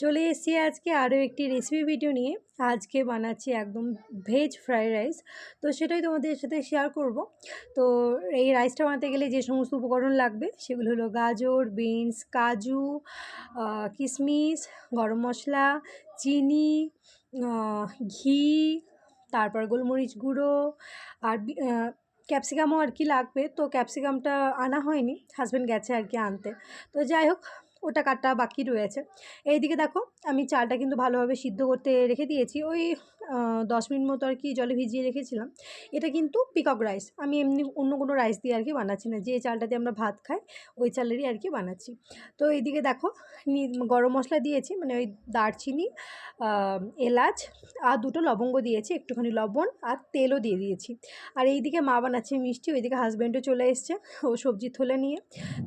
চলে এসেছি আজকে আরও একটি রেসিপি ভিডিও নিয়ে। আজকে বানাচ্ছি একদম ভেজ ফ্রাইড রাইস। তো সেটাই তোমাদের সাথে শেয়ার করব। তো এই রাইসটা বানাতে গেলে যে সমস্ত উপকরণ লাগবে সেগুলো হলো গাজর, বিনস, কাজু, কিশমিশ, গরম মশলা, চিনি, ঘি, তারপর গোলমরিচ গুঁড়ো আর ক্যাপসিকামও আর কি লাগবে। তো ক্যাপসিকামটা আনা হয়নি, হাজব্যান্ড গেছে আর কি আনতে। তো যাই হোক, ওটা কাটা বাকি রয়েছে। এইদিকে দেখো, আমি চালটা কিন্তু ভালোভাবে সিদ্ধ করতে রেখে দিয়েছি। ওই 10 মিনিট মতো আর কি জলে ভিজিয়ে রেখেছিলাম। এটা কিন্তু পিকক রাইস, আমি এমনি অন্য কোনো রাইস দিয়ে আর কি বানাচ্ছি না, যে চালটা দিয়ে আমরা ভাত খাই ওই চালেরই আর কি বানাচ্ছি। তো এইদিকে দেখো, গরম মশলা দিয়েছি, মানে ওই দারচিনি, এলাচ আর 2টো লবঙ্গ দিয়েছি, একটুখানি লবণ আর তেলও দিয়ে দিয়েছি। আর এইদিকে মা বানাচ্ছে মিষ্টি, ওইদিকে হাজব্যান্ডও চলে এসছে ও সবজি থলে নিয়ে।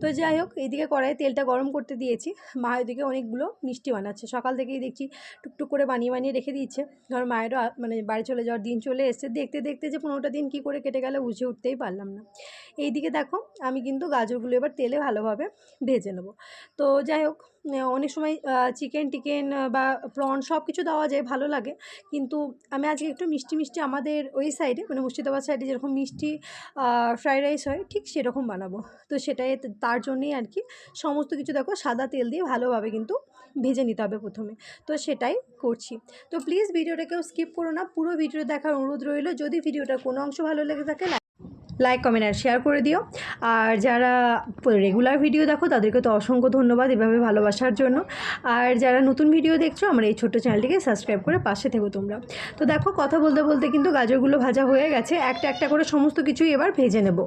তো যাই হোক, এইদিকে কড়াইয়ে তেলটা গরম করতে দিয়েছি, মা এদিকে অনেকগুলো মিষ্টি বানাচ্ছে। সকাল থেকেই দেখছি টুকটুক করে বানিয়ে বানিয়ে রেখে দিচ্ছে, কারণ মায়েরও মানে বাড়ি চলে যাওয়ার দিন চলে এসছে। দেখতে দেখতে যে 15টা দিন কী করে কেটে গেলে বুঝে উঠতেই পারলাম না। এইদিকে দেখো, আমি কিন্তু গাজরগুলো এবার তেলে ভালোভাবে ভেজে নেব। তো যাই হোক, অনেক সময় চিকেন বা প্রন সব কিছু দেওয়া যায়, ভালো লাগে। কিন্তু আমি আজকে একটু মিষ্টি মিষ্টি, আমাদের ওই সাইডে মানে মুর্শিদাবাদ সাইডে যেরকম মিষ্টি ফ্রাইড রাইস হয় ঠিক সেরকম বানাবো। তো সেটাই, তার জন্যেই আর কি সমস্ত কিছু দেখো সাদা তেল দিয়ে ভালোভাবে কিন্তু ভেজে নিতে হবে প্রথমে। তো সেটাই করছি। তো প্লিজ ভিডিওটা কেউ স্কিপ করো না, পুরো ভিডিও দেখার অনুরোধ রইল। যদি ভিডিওটার কোনো অংশ ভালো লেগে থাকে লাইক, কমেন্ট আর শেয়ার করে দিও। আর যারা রেগুলার ভিডিও দেখো তাদেরকে তো অসংখ্য ধন্যবাদ এভাবে ভালোবাসার জন্য। আর যারা নতুন ভিডিও দেখছো, আমার এই ছোট্ট চ্যানেলটিকে সাবস্ক্রাইব করে পাশে থেকো তোমরা। তো দেখো, কথা বলতে বলতে কিন্তু গাজরগুলো ভাজা হয়ে গেছে। একটা একটা করে সমস্ত কিছুই এবার ভেজে নেব।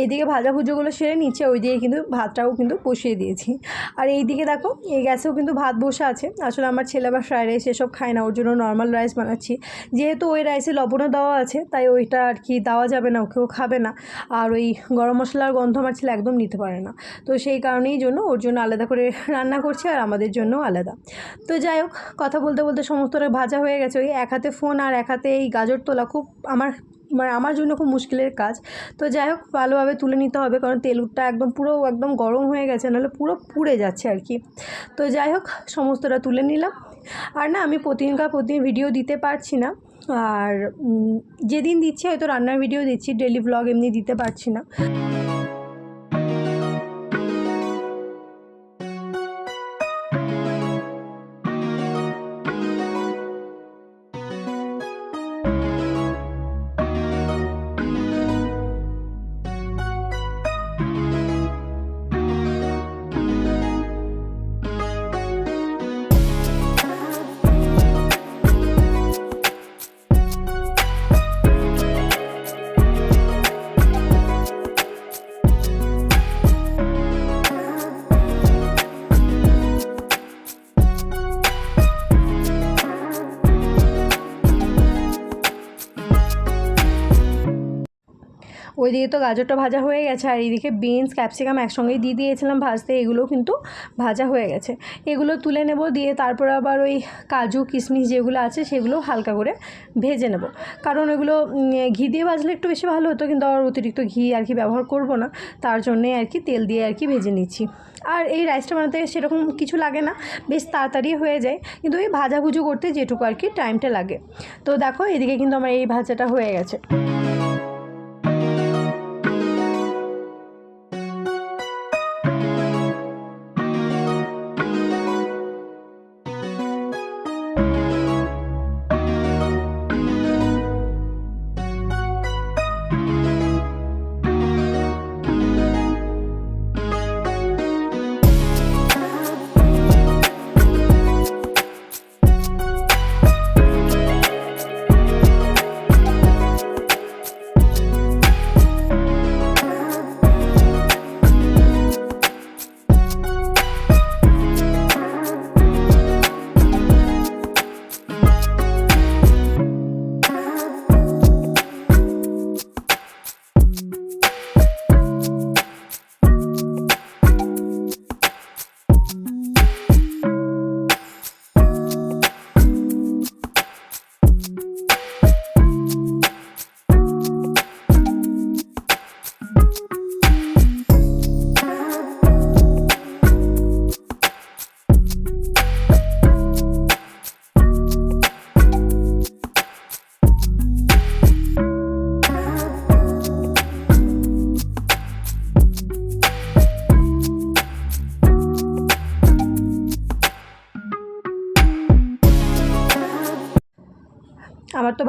এইদিকে ভাজাভুজোগুলো সেরে নিচ্ছে, ওই দিকে কিন্তু ভাতটাও কিন্তু বসিয়ে দিয়েছি। আর এইদিকে দেখো, এই গ্যাসেও কিন্তু ভাত বসে আছে। আসলে আমার ছেলে আবার ফ্রাইড রাইস এসব খায় না, ওর জন্য নর্মাল রাইস বানাচ্ছি। যেহেতু ওই রাইসে লবণও দেওয়া আছে, তাই ওইটা আর কি দেওয়া যাবে না, ওকেও খাবে না। আর ওই গরম মশলার গন্ধ আমার ছেলে একদম নিতে পারে না। তো সেই কারণেই জন্য ওর জন্য আলাদা করে রান্না করছি, আর আমাদের জন্য আলাদা। তো যাই হোক, কথা বলতে বলতে সমস্তটা ভাজা হয়ে গেছে। ওই এক হাতে ফোন আর এক হাতে এই গাজর তোলা খুব আমার জন্য খুব মুশকিলের কাজ। তো যাই হোক, ভালোভাবে তুলে নিতে হবে, কারণ তেলটা একদম গরম হয়ে গেছে, নাহলে পুরো পুড়ে যাচ্ছে আর কি। তো যাই হোক, সমস্তটা তুলে নিলাম। আর না, আমি প্রতিদিন ভিডিও দিতে পারছি না। আর যেদিন দিচ্ছি হয়তো রান্নার ভিডিও দিচ্ছি, ডেলি ব্লগ এমনি দিতে পারছি না। ওইদিকে তো গাজরটা ভাজা হয়ে গেছে, আর এইদিকে বিনস, ক্যাপসিকাম একসঙ্গেই দিয়ে দিয়েছিলাম ভাজতে, এগুলোও কিন্তু ভাজা হয়ে গেছে। এগুলো তুলে নেব, দিয়ে তারপর আবার ওই কাজু কিশমিশ যেগুলো আছে সেগুলো হালকা করে ভেজে নেব। কারণ ওইগুলো ঘি দিয়ে ভাজলে একটু বেশি ভালো হতো, কিন্তু আর অতিরিক্ত ঘি আর কি ব্যবহার করব না, তার জন্যে আর কি তেল দিয়ে আর কি ভেজে নিচ্ছি। আর এই রাইসটা বানাতে সেরকম কিছু লাগে না, বেশ তাড়াতাড়ি হয়ে যায়, কিন্তু এই ভাজাভুজো করতে যেটুকু আর কি টাইমটা লাগে। তো দেখো, এদিকে কিন্তু আমার এই ভাজাটা হয়ে গেছে।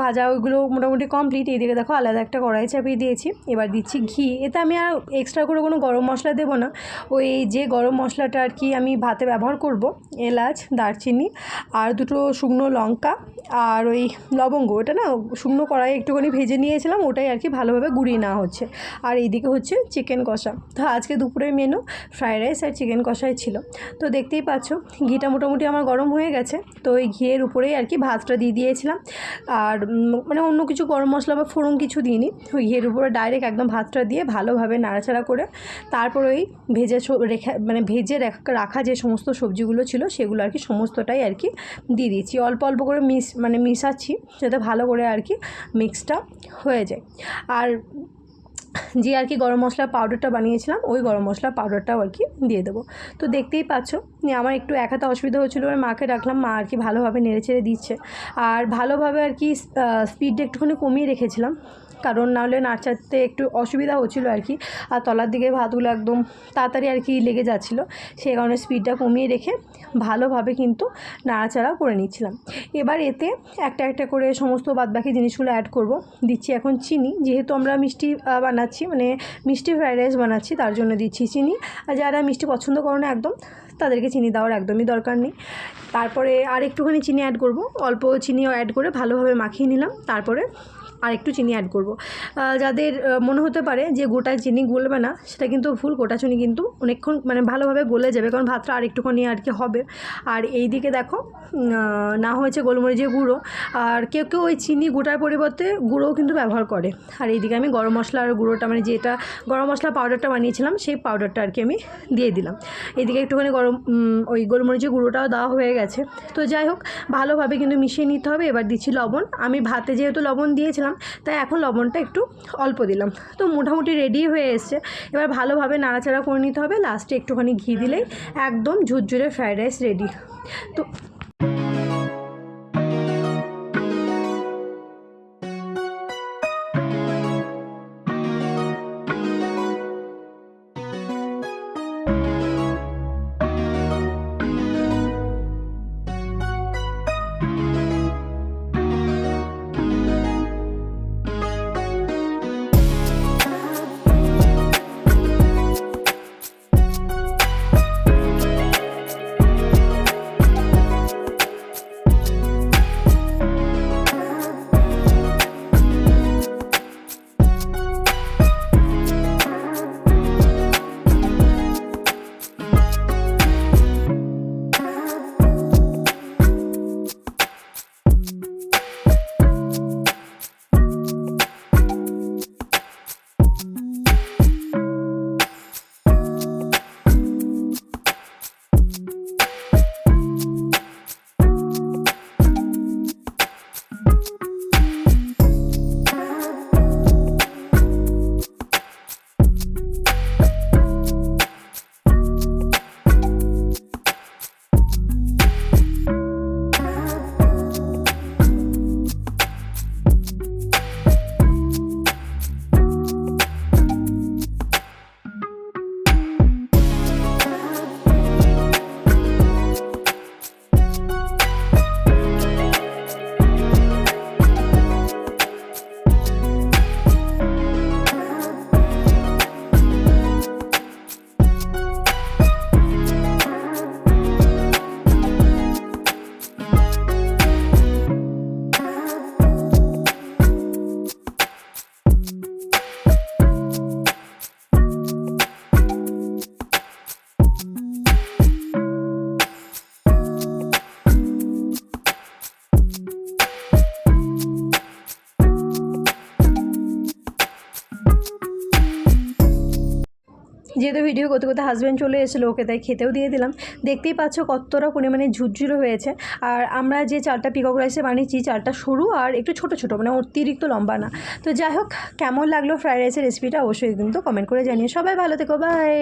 ভাজা ওইগুলো মোটামুটি কমপ্লিট। এইদিকে দেখো আলাদা একটা কড়াই চাপিয়ে দিয়েছি। এবার দিচ্ছি ঘি। এতে আমি আর এক্সট্রা করে কোনো গরম মশলা দেবো না, ওই যে গরম মশলাটা আর কি আমি ভাতে ব্যবহার করব, এলাচ, দারচিনি আর 2টো শুকনো লঙ্কা আর ওই লবঙ্গ, ওটা না শুকনো কড়াই একটুখানি ভেজে নিয়েছিলাম, ওটাই আর কি ভালোভাবে গুঁড়িয়ে নেওয়া হচ্ছে। আর এইদিকে হচ্ছে চিকেন কষা। তো আজকে দুপুরের মেনু ফ্রাইড রাইস আর চিকেন কষাই ছিল। তো দেখতেই পাচ্ছ ঘিটা মোটামুটি আমার গরম হয়ে গেছে। তো ওই ঘিয়ের উপরেই আর কি ভাতটা দিয়ে দিয়েছিলাম। আর মানে অন্য কিছু গরম মশলা বা ফোড়ন কিছু দিইনি, ওই ঘিয়ের উপরে ডাইরেক্ট একদম ভাতটা দিয়ে ভালোভাবে নাড়াচাড়া করে তারপর ওই ভেজে রাখা যে সমস্ত সবজিগুলো ছিল সেগুলো আর কি সমস্তটাই আর কি দিয়ে দিয়েছি। অল্প অল্প করে মিশাচ্ছি যাতে ভালো করে আর কি মিক্সটা হয়ে যায়। আর যে আর কি গরম মশলার পাউডারটা বানিয়েছিলাম ওই গরম মশলার পাউডারটাও আর কি দিয়ে দেবো। তো দেখতেই পাচ্ছ আমার একটু এক হাতে অসুবিধা হচ্ছিলো, মাকে ডাকলাম, মা আর কি ভালোভাবে নেড়েচেড়ে দিচ্ছে। আর ভালোভাবে আর কি স্পিডটা একটুখানি কমিয়ে রেখেছিলাম, কারণ নাহলে নাড়চাড়তে একটু অসুবিধা হচ্ছিলো আর কি। আর তলার দিকে ভাতগুলো একদম তাড়াতাড়ি আর কি লেগে যাচ্ছিলো, সেই কারণে স্পিডটা কমিয়ে রেখে ভালোভাবে কিন্তু নাড়াচাড়া করে নিচ্ছিলাম। এবার এতে একটা একটা করে সমস্ত বাদবাকি জিনিসগুলো অ্যাড করব। দিচ্ছি এখন চিনি, যেহেতু আমরা মিষ্টি বানাচ্ছি, মানে মিষ্টি ফ্রাইড রাইস বানাচ্ছি, তার জন্য দিচ্ছি চিনি। আর যারা মিষ্টি পছন্দ করে না একদম, তাদেরকে চিনি দেওয়ার একদমই দরকার নেই। তারপরে আর একটুখানি চিনি অ্যাড করব, অল্প চিনিও অ্যাড করে ভালোভাবে মাখিয়ে নিলাম। তারপরে আর একটু চিনি অ্যাড করব। যাদের মনে হতে পারে যে গোটা চিনি গলবে না, সেটা কিন্তু ভুল। গোটা চিনি কিন্তু অনেকক্ষণ মানে ভালোভাবে গলে যাবে, কারণ ভাতটা আর একটুখানি আর কি হবে। আর এই দিকে দেখো না হয়েছে গোলমরিচের গুঁড়ো, আর কেউ কেউ ওই চিনি গোটার পরিবর্তে গুঁড়োও কিন্তু ব্যবহার করে। আর এইদিকে আমি গরম মশলার গুঁড়োটা, মানে যেটা গরম মশলা পাউডারটা বানিয়েছিলাম সেই পাউডারটা আর কি আমি দিয়ে দিলাম। এইদিকে একটুখানি ওই গোলমরিচের গুঁড়োটাও দেওয়া হয়ে গেছে। তো যাই হোক ভালোভাবে কিন্তু মিশিয়ে নিতে হবে। এবার দিচ্ছি লবণ। আমি ভাতে যেহেতু লবণ দিয়েছিলাম, তাই এখন লবণটা একটু অল্প দিলাম। তো মোটামুটি রেডি হয়ে এসছে। এবার ভালোভাবে নাড়াচাড়া করে নিতে হবে। লাস্টে একটুখানি ঘি দিলেই একদম ঝুরঝুরে ফ্রাইড রাইস রেডি। তো যেহেতু ভিডিও করতে করতে হাজব্যান্ড চলে এসেছিলো, ওকে তাই খেতেও দিয়ে দিলাম। দেখতেই পাচ্ছ কতটা পরিমাণে ঝুরঝুরো হয়েছে। আর আমরা যে চালটা পিকক রাইসে বানিয়েছি, চালটা সরু আর একটু ছোটো ছোটো, মানে অতিরিক্ত লম্বা না। তো যাই হোক, কেমন লাগলো ফ্রাইড রাইসের রেসিপিটা অবশ্যই কিন্তু কমেন্ট করে জানিয়ে। সবাই ভালো থেকো, বাই।